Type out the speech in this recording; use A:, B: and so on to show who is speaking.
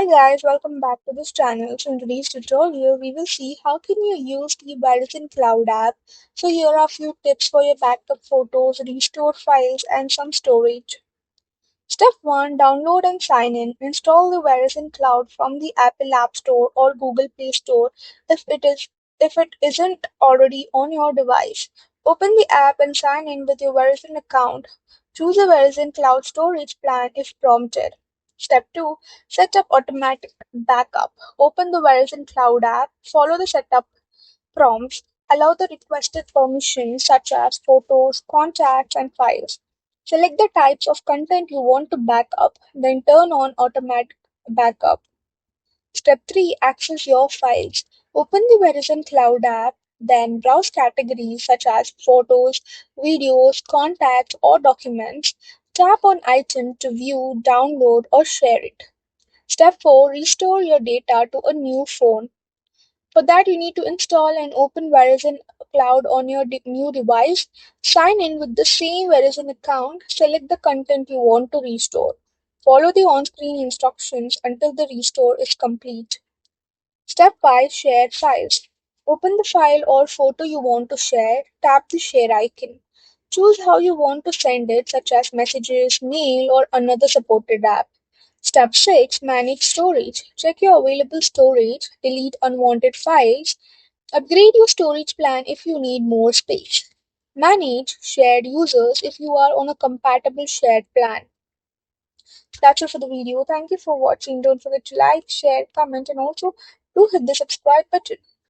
A: Hi guys, welcome back to this channel. So in today's tutorial, we will see how can you use the Verizon Cloud app. So here are a few tips for your backup photos, restore files, and some storage. Step 1. Download and sign in. Install the Verizon Cloud from the Apple App Store or Google Play Store if it isn't already on your device. Open the app and sign in with your Verizon account. Choose a Verizon Cloud storage plan if prompted. Step 2. Set up automatic backup. Open the Verizon Cloud app, follow the setup prompts, allow the requested permissions such as photos, contacts, and files. Select the types of content you want to back up, then turn on automatic backup. Step 3. Access your files. Open the Verizon Cloud app, then browse categories such as photos, videos, contacts, or documents. Tap on item to view, download, or share it. Step 4. Restore your data to a new phone. For that, you need to install and open Verizon Cloud on your new device. Sign in with the same Verizon account. Select the content you want to restore. Follow the on screen instructions until the restore is complete. Step 5. Share files. Open the file or photo you want to share. Tap the share icon. Choose how you want to send it, such as messages, mail, or another supported app. Step 6. Manage storage. Check your available storage, delete unwanted files, upgrade your storage plan if you need more space. Manage shared users if you are on a compatible shared plan. That's it for the video. Thank you for watching. Don't forget to like, share, comment, and also do hit the subscribe button.